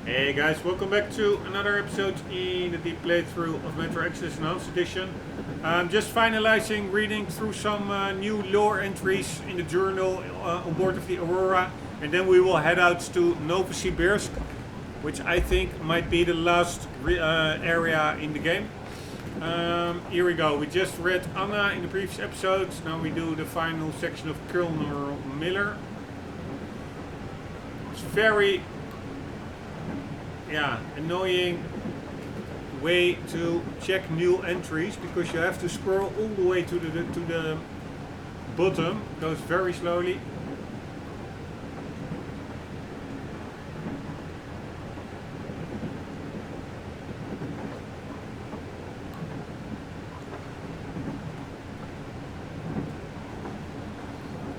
Hey guys, welcome back to another episode in the deep playthrough of Metro Exodus Enhanced Edition. I'm just finalizing reading through some new lore entries in the journal on board of the Aurora, and then we will head out to Novosibirsk, which I think might be the last area in the game. Here we go. We just read Anna in the previous episodes. Now we do the final section of Colonel Miller. It's very annoying way to check new entries because you have to scroll all the way to the bottom. It goes very slowly.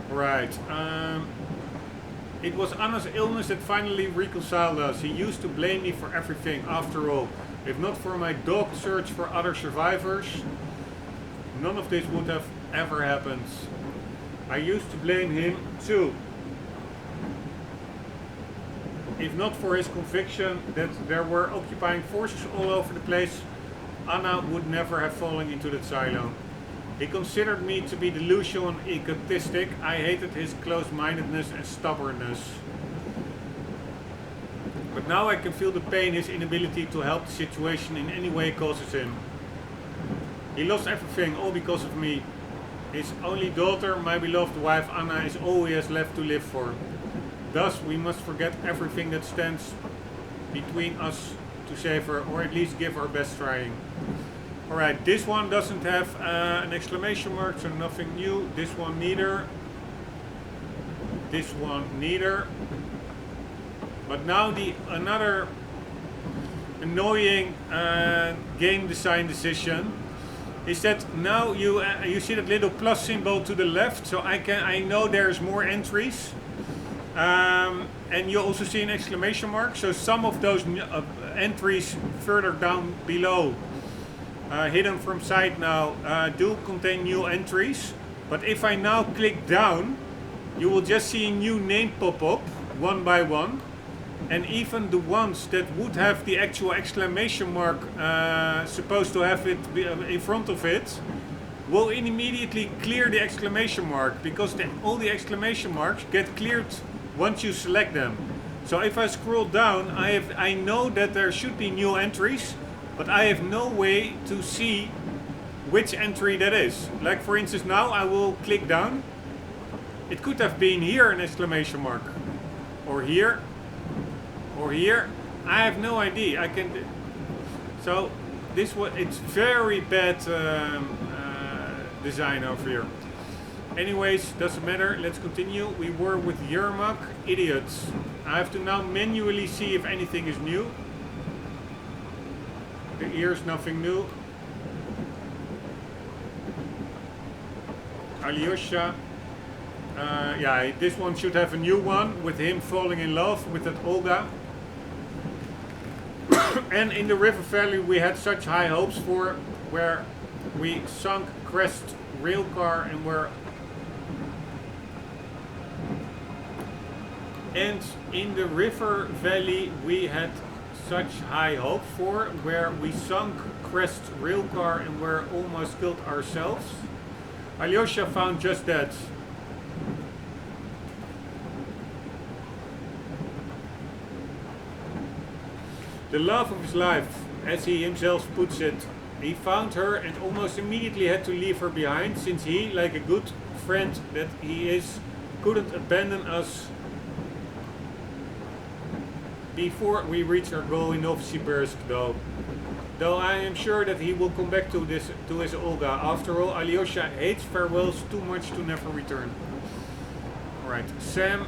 Right. It was Anna's illness that finally reconciled us. He used to blame me for everything. After all, if not for my dog search for other survivors, none of this would have ever happened. I used to blame him too. If not for his conviction that there were occupying forces all over the place, Anna would never have fallen into that silo. He considered me to be delusional and egotistic. I hated his close-mindedness and stubbornness. But now I can feel the pain his inability to help the situation in any way causes him. He lost everything, all because of me. His only daughter, my beloved wife Anna, is all he has left to live for. Thus, we must forget everything that stands between us to save her, or at least give our best trying. Alright, this one doesn't have an exclamation mark, so nothing new. This one neither. This one neither. But now another annoying game design decision is that now you see that little plus symbol to the left, so I know there's more entries. And you also see an exclamation mark, so some of those entries further down below, hidden from sight now, do contain new entries. But if I now click down, you will just see a new name pop up one by one, and even the ones that would have the actual exclamation mark supposed to have it in front of it will immediately clear the exclamation mark, because all the exclamation marks get cleared once you select them. So if I scroll down, I know that there should be new entries, but I have no way to see which entry that is. Like for instance, now I will click down. It could have been here an exclamation mark, or here, or here. I have no idea. So it's very bad design over here. Anyways, doesn't matter. Let's continue. We were with Yermak, idiots. I have to now manually see if anything is new. The ears, nothing new. Alyosha. Yeah, this one should have a new one with him falling in love with that Olga. And in the River Valley we had such high hopes for, where we sunk Crest railcar and where... And in the River Valley we had such high hope for, where we sunk Crest railcar and were almost killed ourselves. Alyosha found just that. The love of his life, as he himself puts it. He found her and almost immediately had to leave her behind, since he, like a good friend that he is, couldn't abandon us before we reach our goal in Novosibirsk, though I am sure that he will come back to his Olga. After all, Alyosha hates farewells too much to never return. Alright, Sam.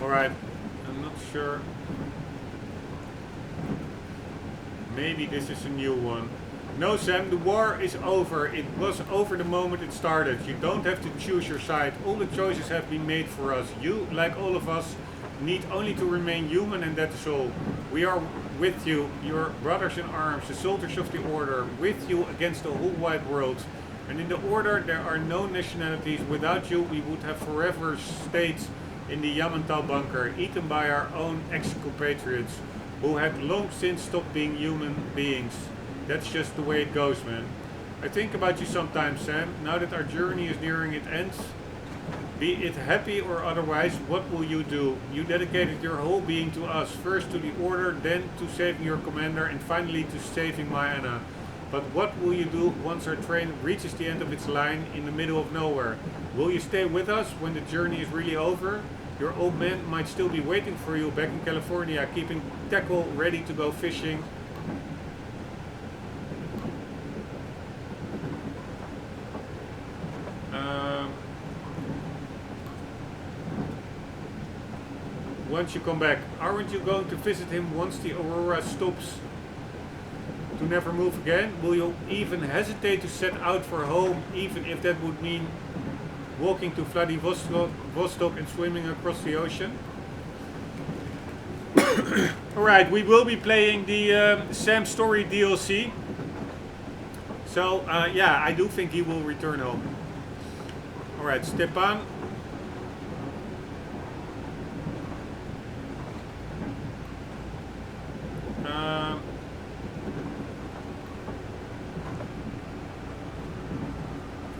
Alright, I'm not sure. Maybe this is a new one. No, Sam, the war is over. It was over the moment it started. You don't have to choose your side. All the choices have been made for us. You, like all of us, need only to remain human, and that is all. We are with you, your brothers in arms, the soldiers of the Order, with you against the whole wide world. And in the Order there are no nationalities. Without you we would have forever stayed in the Yamantau bunker, eaten by our own ex-compatriots, who had long since stopped being human beings. That's just the way it goes, man. I think about you sometimes, Sam. Now that our journey is nearing its end, be it happy or otherwise, what will you do? You dedicated your whole being to us, first to the Order, then to saving your commander, and finally to saving my Anna. But what will you do once our train reaches the end of its line in the middle of nowhere? Will you stay with us when the journey is really over? Your old man might still be waiting for you back in California, keeping tackle ready to go fishing. Once you come back, aren't you going to visit him once the Aurora stops to never move again? Will you even hesitate to set out for home, even if that would mean walking to Vladivostok and swimming across the ocean? Alright, we will be playing the Sam Story DLC. So, yeah, I do think he will return home. Alright, Stepan.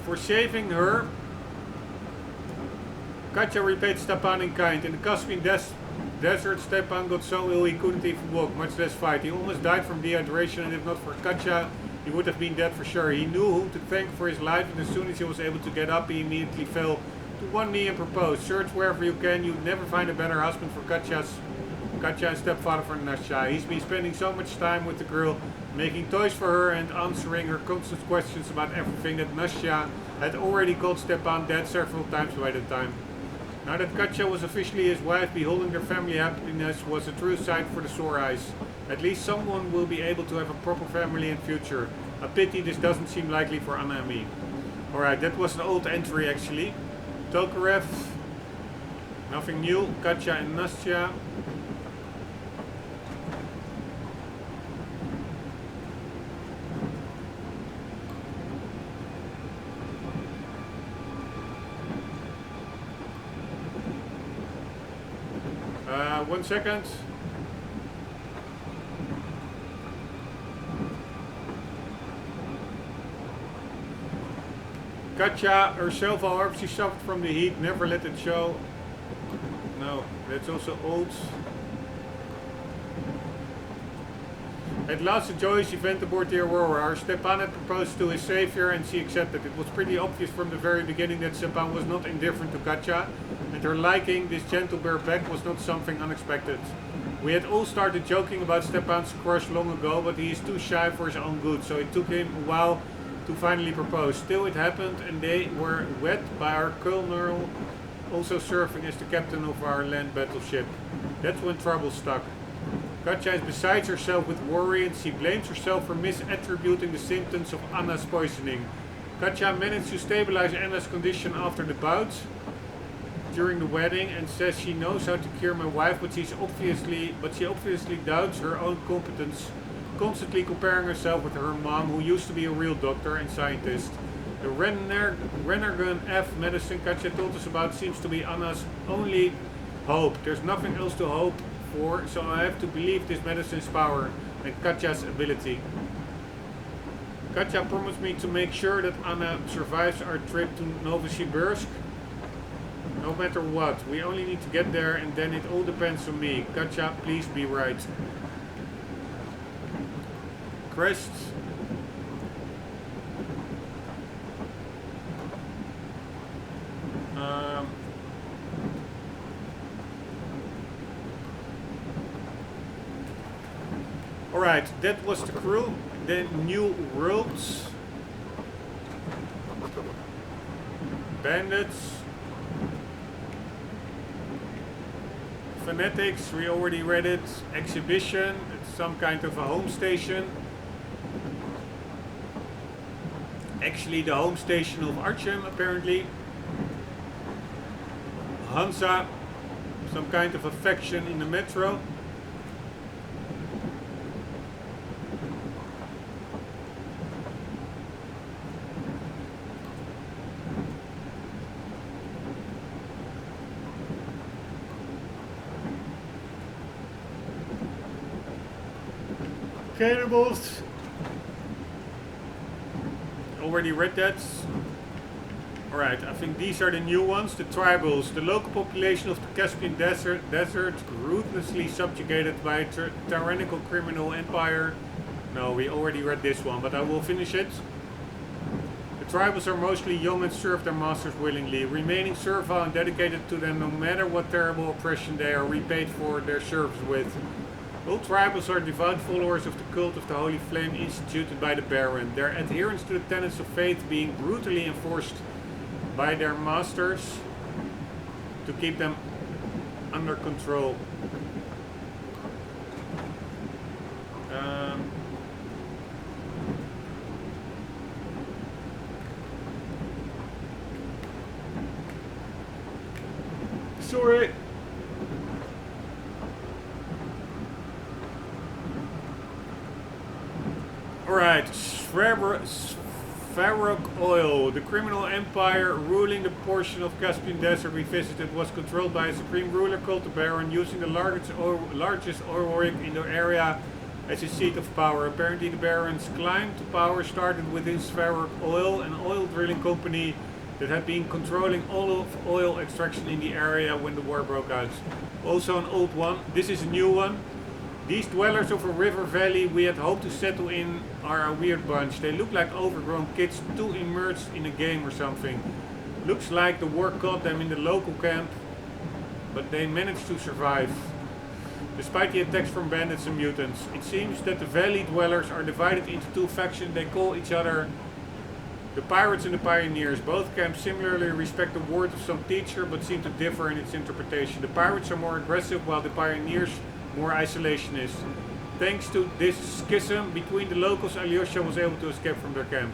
For saving her, Katja repaid Stepan in kind. In the Caspian desert, Stepan got so ill he couldn't even walk, much less fight. He almost died from dehydration, and if not for Katja, he would have been dead for sure. He knew whom to thank for his life, and as soon as he was able to get up, he immediately fell to one knee and proposed. Search wherever you can, you'd never find a better husband for Katja and stepfather for Nastya. He's been spending so much time with the girl, making toys for her and answering her constant questions about everything, that Nastya had already called Stepan dead several times by that time. Now that Katja was officially his wife, beholding their family happiness was a true sight for the sore eyes. At least someone will be able to have a proper family in future. A pity this doesn't seem likely for Anna and me. Alright, that was an old entry actually. Tokarev, nothing new. Katja and Nastya. One second. Katja herself, however, she suffered from the heat, never let it show. No, that's also old. At last, a joyous event aboard the Aurora. Our Stepan had proposed to his savior and she accepted. It was pretty obvious from the very beginning that Stepan was not indifferent to Katja, and her liking this gentle bareback was not something unexpected. We had all started joking about Stepan's crush long ago, but he is too shy for his own good, so it took him a while to finally propose. Still, it happened, and they were wed by our colonel, also serving as the captain of our land battleship. That's when trouble stuck. Katja is besides herself with worry, and she blames herself for misattributing the symptoms of Anna's poisoning. Katja managed to stabilize Anna's condition after the bout during the wedding, and says she knows how to cure my wife, but she obviously doubts her own competence, constantly comparing herself with her mom, who used to be a real doctor and scientist. The Renergen F medicine Katja told us about seems to be Anna's only hope. There's nothing else to hope for, so I have to believe this medicine's power and Katja's ability. Katja promised me to make sure that Anna survives our trip to Novosibirsk. No matter what, we only need to get there, and then it all depends on me. Katja, please be right. Crest. Alright, that was the crew. Then new worlds. Bandits. Fanatics, we already read it. Exhibition, it's some kind of a home station. actually the home station of Archem, apparently. Hansa, some kind of a faction in the metro. Cannibals. Already read that. Alright, I think these are the new ones. The tribals. The local population of the Caspian desert ruthlessly subjugated by a tyrannical criminal empire. No, we already read this one, but I will finish it. The tribals are mostly young and serve their masters willingly, remaining servile and dedicated to them no matter what terrible oppression they are repaid for their service with. All tribals are devout followers of the cult of the Holy Flame instituted by the Baron, their adherence to the tenets of faith being brutally enforced by their masters to keep them under control. Sorry. Alright, Sverok Oil. The criminal empire ruling the portion of Caspian Desert we visited was controlled by a supreme ruler called the Baron, using the largest oil rig in the area as his seat of power. Apparently the Baron's climb to power started within Sverok Oil, an oil drilling company that had been controlling all of oil extraction in the area when the war broke out. Also an old one. This is a new one. These dwellers of a river valley we had hoped to settle in are a weird bunch. They look like overgrown kids too immersed in a game or something. Looks like the war caught them in the local camp, but they managed to survive. Despite the attacks from bandits and mutants, it seems that the valley dwellers are divided into two factions. They call each other the Pirates and the Pioneers. Both camps similarly respect the word of some teacher, but seem to differ in its interpretation. The Pirates are more aggressive, while the Pioneers more isolationist. Thanks to this schism between the locals, Alyosha was able to escape from their camp.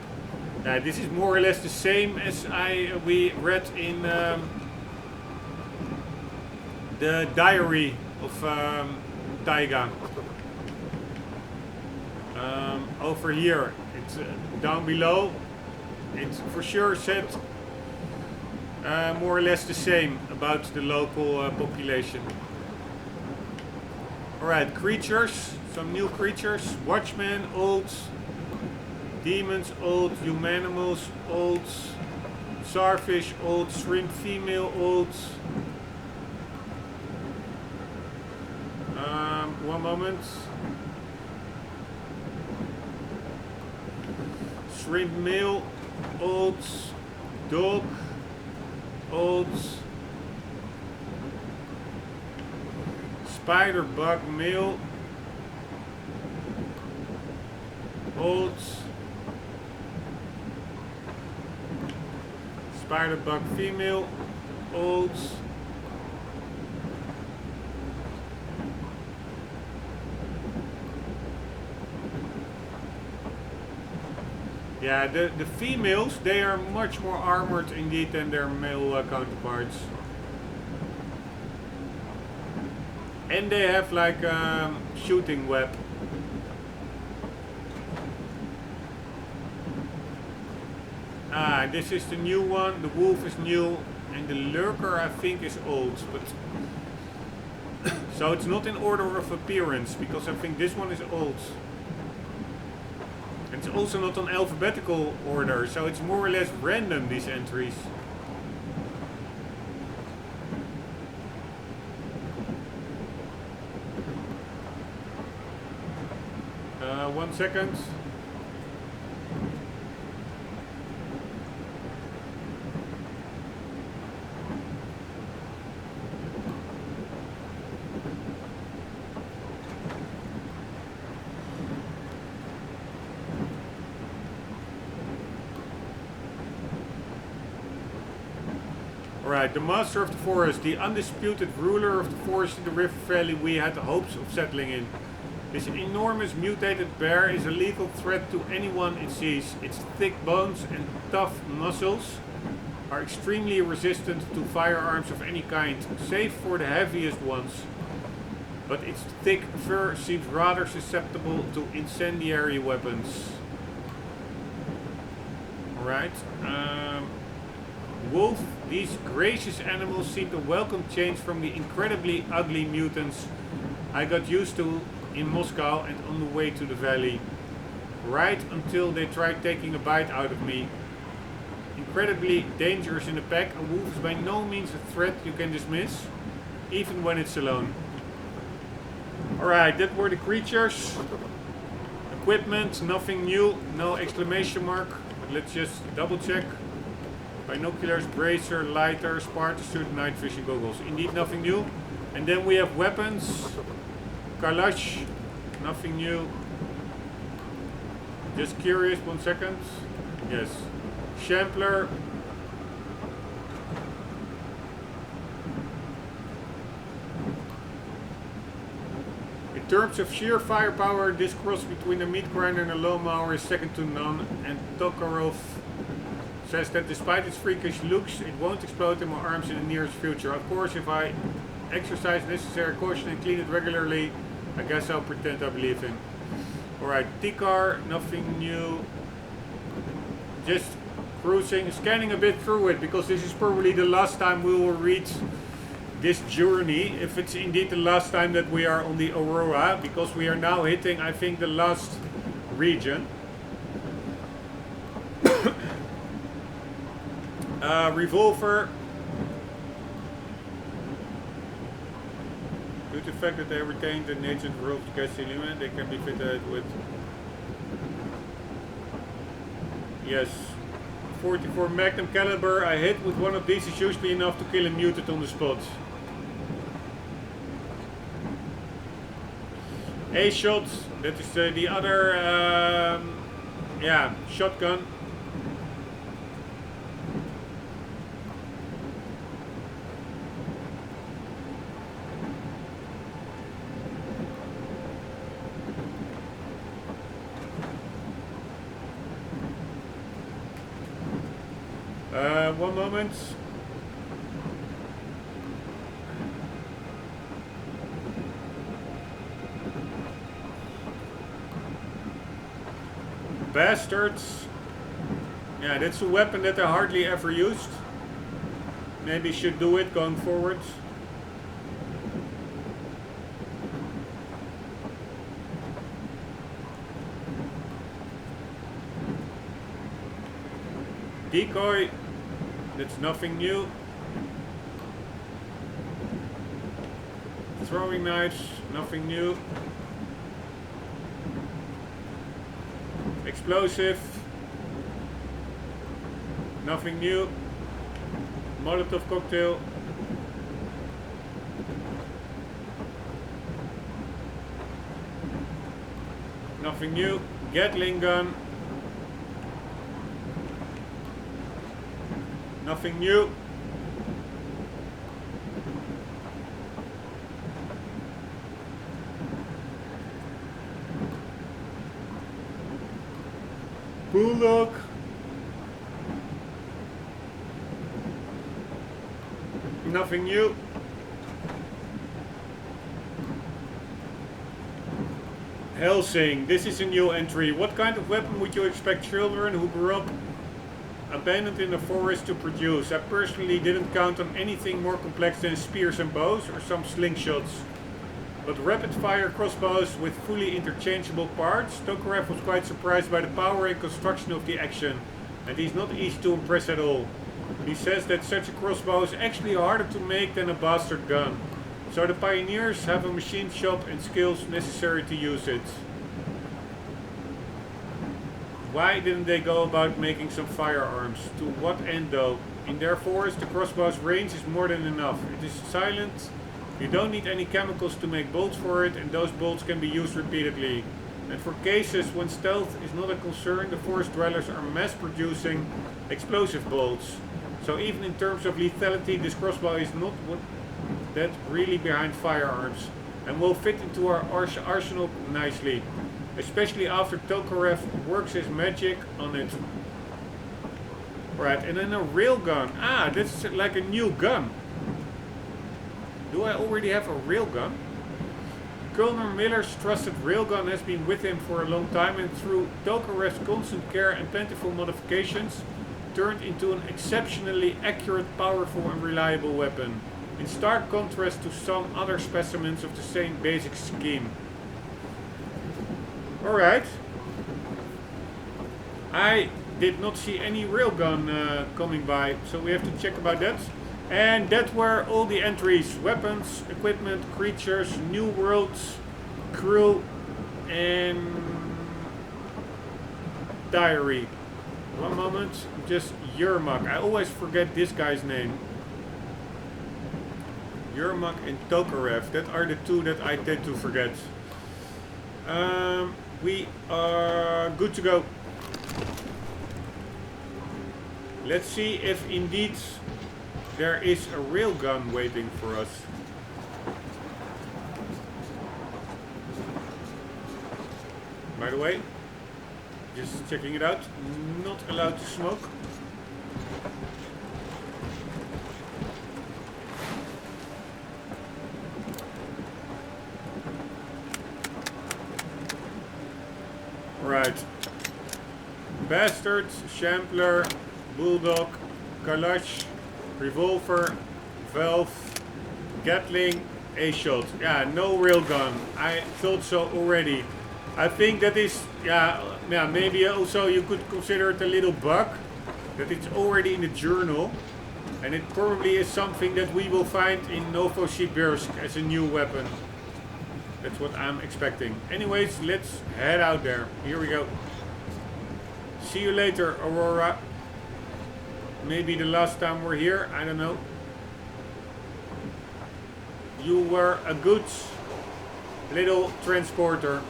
This is more or less the same as we read in the diary of Taiga. Over here, it's down below. It's for sure said more or less the same about the local population. Alright, creatures, some new creatures. Watchmen, old. Demons, old. Humanimals, old. Starfish, old. Shrimp female, old. One moment. Shrimp male, old. Dog, old. Spider bug male, old. Spider bug female, old. Yeah, the females, they are much more armored indeed than their male counterparts. And they have like a shooting web. This is the new one. The wolf is new, and the lurker I think is old. But so it's not in order of appearance, because I think this one is old. And it's also not on alphabetical order, so it's more or less random, these entries. 1 second. Alright, the master of the forest, the undisputed ruler of the forest in the river valley we had hopes of settling in. This enormous mutated bear is a lethal threat to anyone it sees. Its thick bones and tough muscles are extremely resistant to firearms of any kind, save for the heaviest ones. But its thick fur seems rather susceptible to incendiary weapons. Alright. Wolf. These gracious animals seem to welcome change from the incredibly ugly mutants I got used to in Moscow and on the way to the valley. Right until they tried taking a bite out of me. Incredibly dangerous in the pack, a wolf is by no means a threat you can dismiss, even when it's alone. Alright, that were the creatures. Equipment, nothing new, no exclamation mark. But let's just double check. Binoculars, bracer, lighter, Sparta suit, night vision goggles. Indeed nothing new. And then we have weapons. Kalash, nothing new. Just curious, 1 second. Yes. Shambler. In terms of sheer firepower, this cross between a meat grinder and a lawnmower is second to none. And Tokarov says that despite its freakish looks, it won't explode in my arms in the nearest future. Of course, if I exercise necessary caution and clean it regularly, I guess I'll pretend I believe him. Alright, T-car, nothing new. Just cruising, scanning a bit through it, because this is probably the last time we will read this journey, if it's indeed the last time that we are on the Aurora, because we are now hitting, I think, the last region. Revolver. Due to the fact that they retained the ancient rule of gas element, they can be fitted with... Yes. 44 Magnum caliber. I hit with one of these is usually enough to kill a mutant on the spot. A shot. That is the other... yeah, shotgun. One moment. Bastards. Yeah, that's a weapon that I hardly ever used. Maybe should do it going forward. Decoy. That's nothing new. Throwing knives, nothing new. Explosive, nothing new. Molotov cocktail. Nothing new. Gatling gun. Nothing new. Bullock. Nothing new. Helsing. This is a new entry. What kind of weapon would you expect children who grew up abandoned in the forest to produce? I personally didn't count on anything more complex than spears and bows or some slingshots. But rapid-fire crossbows with fully interchangeable parts, Tokarev was quite surprised by the power and construction of the action, and he's not easy to impress at all. He says that such a crossbow is actually harder to make than a bastard gun, so the pioneers have a machine shop and skills necessary to use it. Why didn't they go about making some firearms? To what end though? In their forest, the crossbow's range is more than enough. It is silent, you don't need any chemicals to make bolts for it, and those bolts can be used repeatedly. And for cases when stealth is not a concern, the forest dwellers are mass producing explosive bolts. So even in terms of lethality, this crossbow is not what that really behind firearms. and will fit into our arsenal nicely, especially after Tokarev works his magic on it. Right, and then a railgun. Ah, that's like a new gun. Do I already have a railgun? Colonel Miller's trusted railgun has been with him for a long time, and through Tokarev's constant care and plentiful modifications, turned into an exceptionally accurate, powerful and reliable weapon, in stark contrast to some other specimens of the same basic scheme. Alright. I did not see any railgun coming by, so we have to check about that. And that were all the entries: weapons, equipment, creatures, new worlds, crew, and diary. One moment, just Yermak. I always forget this guy's name. Yermak and Tokarev. That are the two that I tend to forget. We are good to go. Let's see if indeed there is a railgun waiting for us. By the way, just checking it out. Not allowed to smoke. Right. Bastard, Shambler, Bulldog, Kalash, Revolver, Valve, Gatling, A-Shot. Yeah, no railgun. I thought so already. I think that is, yeah, maybe also you could consider it a little bug, that it's already in the journal, and it probably is something that we will find in Novosibirsk as a new weapon. That's what I'm expecting. Anyways, let's head out there. Here we go. See you later, Aurora. Maybe the last time we're here, I don't know. You were a good little transporter.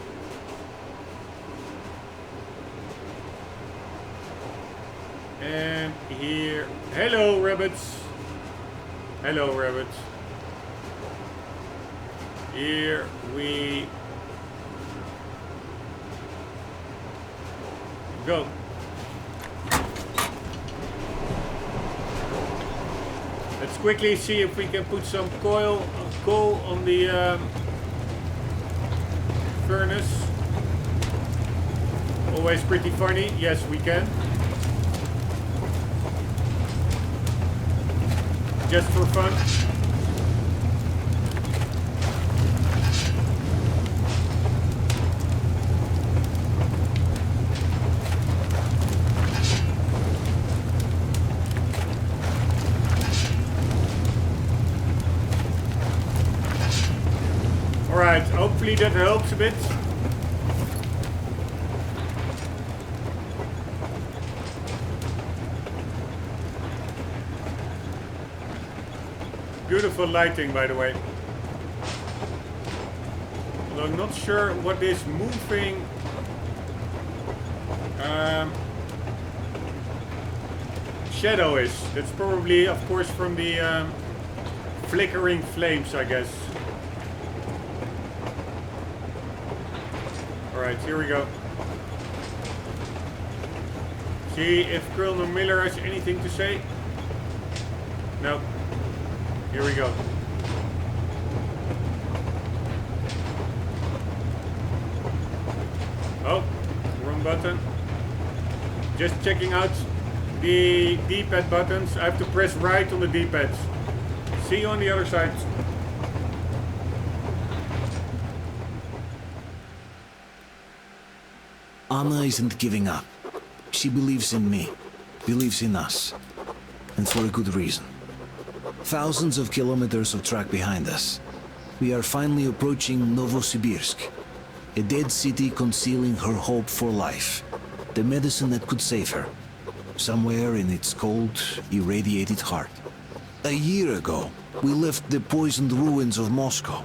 And here, hello rabbits. Hello rabbits. Here we go. Let's quickly see if we can put some coal on the furnace. Always pretty funny. Yes, we can. Just for fun. Alright, hopefully that helps a bit. Beautiful lighting, by the way. Although I'm not sure what this moving shadow is. That's probably, of course, from the flickering flames, I guess. Alright, here we go. See if Colonel Miller has anything to say. No. Here we go. Oh, wrong button. Just checking out the D-pad buttons. I have to press right on the D-pads. See you on the other side. Anna isn't giving up. She believes in me, believes in us, and for a good reason. Thousands of kilometers of track behind us. We are finally approaching Novosibirsk, a dead city concealing her hope for life, the medicine that could save her, somewhere in its cold, irradiated heart. A year ago, we left the poisoned ruins of Moscow,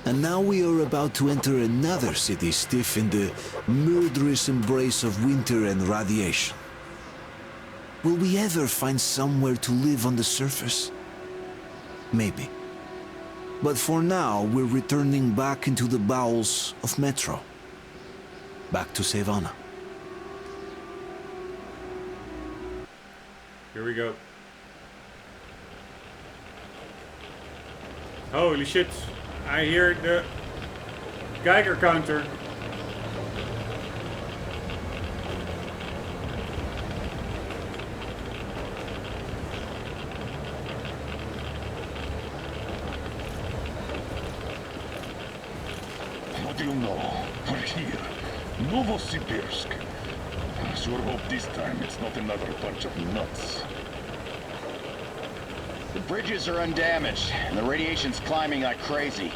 and now we are about to enter another city stiff in the murderous embrace of winter and radiation. Will we ever find somewhere to live on the surface? Maybe. But for now, we're returning back into the bowels of Metro. Back to Savannah. Here we go. Holy shit. I hear the Geiger counter. What do you know? We're here. Novosibirsk. I sure hope this time it's not another bunch of nuts. The bridges are undamaged, and the radiation's climbing like crazy.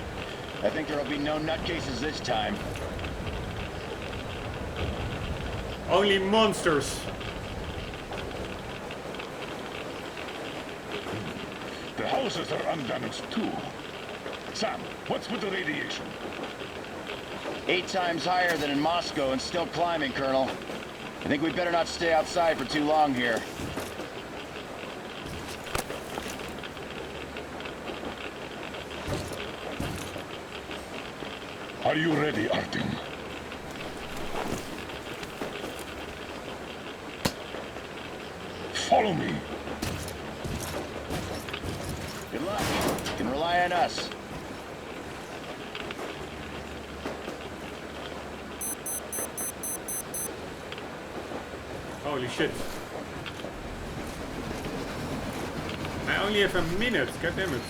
I think there'll be no nutcases this time. Only monsters. The houses are undamaged too. Sam, what's with the radiation? 8 times higher than in Moscow and still climbing, Colonel. I think we'd better not stay outside for too long here. Are you ready, Artyom? Follow me. Good luck. You can rely on us. Holy shit. I only have a minute, god damn it.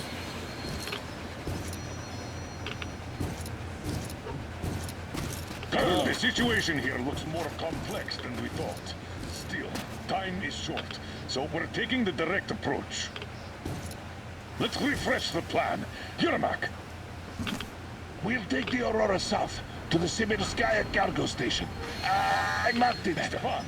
Colonel, the situation here looks more complex than we thought. Still, time is short, so we're taking the direct approach. Let's refresh the plan. Yermak, we'll take the Aurora south to the Sibirskaya cargo station. I marked it. That's fun.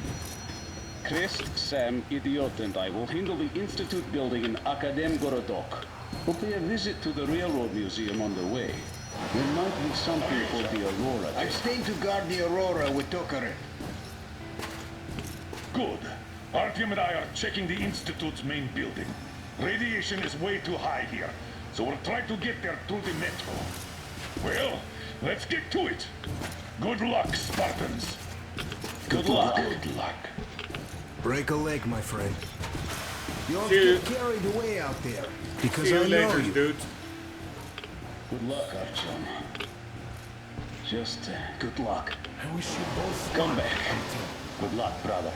Krist, Sam, Idiot, and I will handle the Institute building in Akadem Gorodok. We'll pay a visit to the Railroad Museum on the way. There might be something for the Aurora. I'm staying to guard the Aurora with Tokarev. Good. Artyom and I are checking the Institute's main building. Radiation is way too high here, so we'll try to get there through the metro. Well, let's get to it. Good luck, Spartans. Good luck. Good luck. Break a leg, my friend. You don't See you. get carried away out there. Because See you I know later, you. dude. Good luck, Artyom. Just good luck. I wish you both Come luck, back. Artyom. Good luck, brother.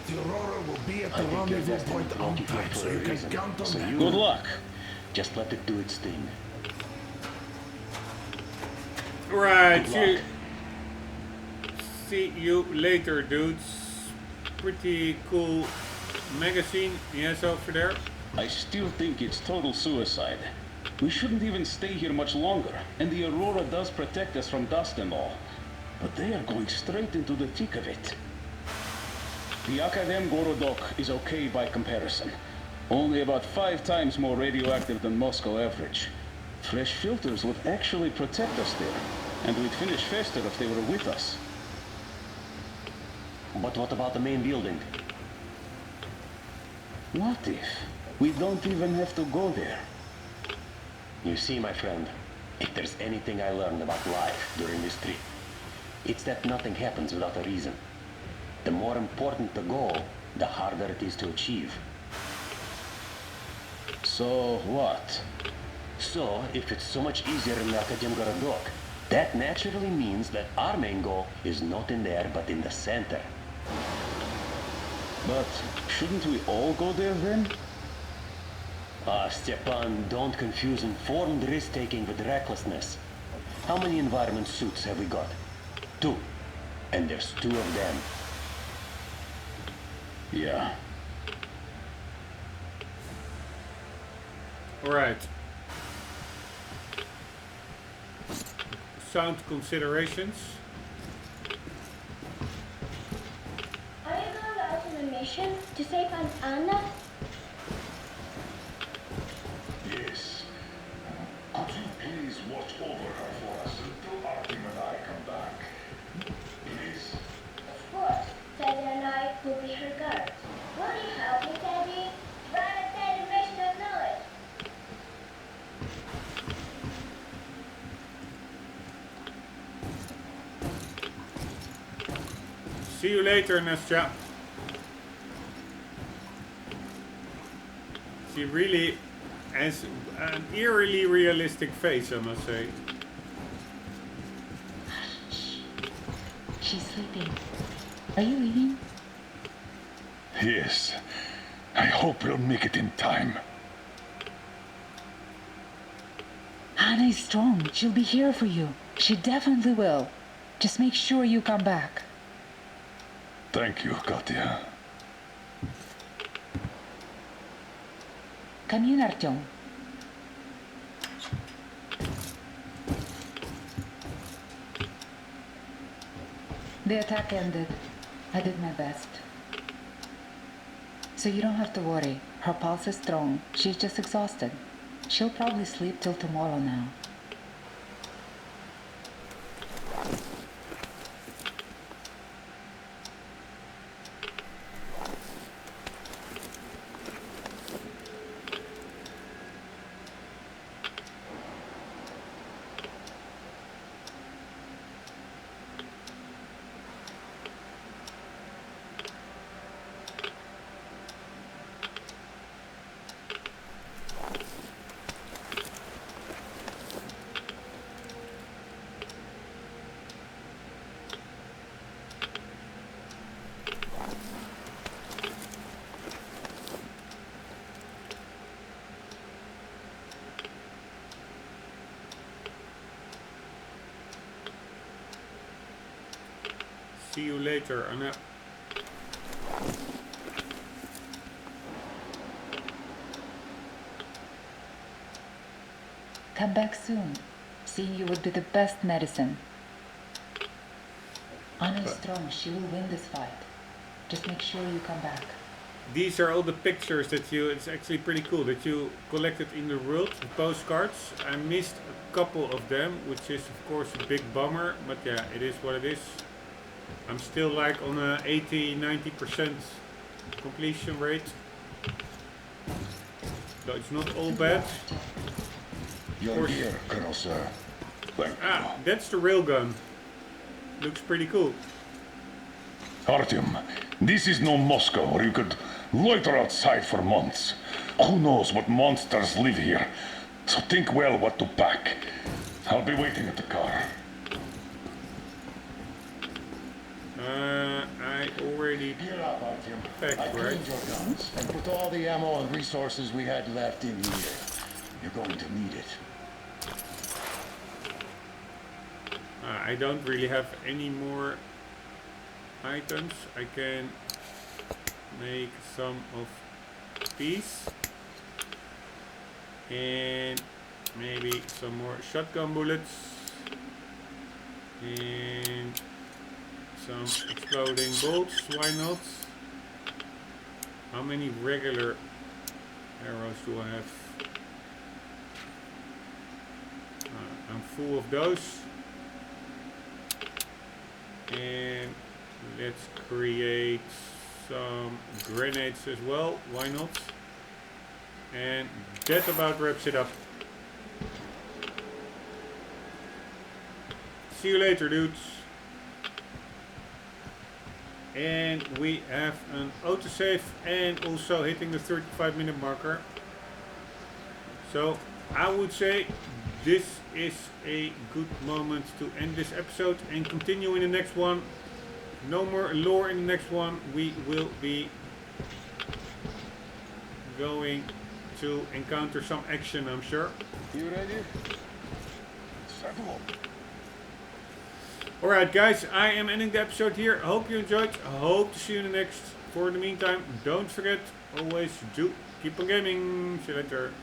The Aurora will be at the I think you're rendezvous destined point to on make it time, for so a you can reason. count on So that. Good luck. Just let it do its thing. Right, Good see you later, dudes. Pretty cool magazine he has over there. I still think it's total suicide. We shouldn't even stay here much longer, and the Aurora does protect us from dust and all. But they are going straight into the thick of it. The Akadem Gorodok is okay by comparison. Only about 5 times more radioactive than Moscow average. Fresh filters would actually protect us there, and we'd finish faster if they were with us. But what about the main building? What if we don't even have to go there? You see, my friend, if there's anything I learned about life during this trip, it's that nothing happens without a reason. The more important the goal, the harder it is to achieve. So what? So, if it's so much easier in the Akadem Gorodok, that naturally means that our main goal is not in there, but in the center. But shouldn't we all go there then? Ah, Stepan, don't confuse informed risk-taking with recklessness. How many environment suits have we got? 2. And there's 2 of them. Yeah. Alright. Sound considerations. Are you going out on a mission to save Aunt Anna? Yes. Could you please watch over her for us until Artyom and I come back? Please. Of course. Teddy and I will be her guards. Will you help me, Teddy? Run a Teddy mission of knowledge. See you later, Nastya. She really has an eerily realistic face, I must say. She's sleeping. Are you leaving? Yes. I hope we'll make it in time. Hannah is strong. She'll be here for you. She definitely will. Just make sure you come back. Thank you, Katya. Come in, Artyom. The attack ended. I did my best. So you don't have to worry. Her pulse is strong. She's just exhausted. She'll probably sleep till tomorrow now. See you later, Anna. Come back soon. Seeing you would be the best medicine. Anna is strong. She will win this fight. Just make sure you come back. These are all the pictures that you, it's actually pretty cool, that you collected in the world, the postcards. I missed a couple of them, which is of course a big bummer, but yeah, it is what it is. I'm still like on a 80-90% completion rate. So it's not all bad. You're here, Colonel Sir. Thank you. That's the railgun. Looks pretty cool. Artyom, this is no Moscow where you could loiter outside for months. Who knows what monsters live here? So think well what to pack. I'll be waiting at the car. I already Gear up, Artyom. packed, I right? cleaned your guns and put all the ammo and resources we had left in here. You're going to need it. I don't really have any more items. I can make some of these and maybe some more shotgun bullets and some exploding bolts. Why not? How many regular arrows do I have? I'm full of those. And let's create some grenades as well, why not? And that about wraps it up. See you later, dudes. And we have an autosave and also hitting the 35-minute marker. So I would say this is a good moment to end this episode and continue in the next one. No more lore in the next one. We will be going to encounter some action, I'm sure. You ready? Settle up. Alright guys, I am ending the episode here. I hope you enjoyed. I hope to see you in the next. For the meantime, don't forget, always do keep on gaming. See you later.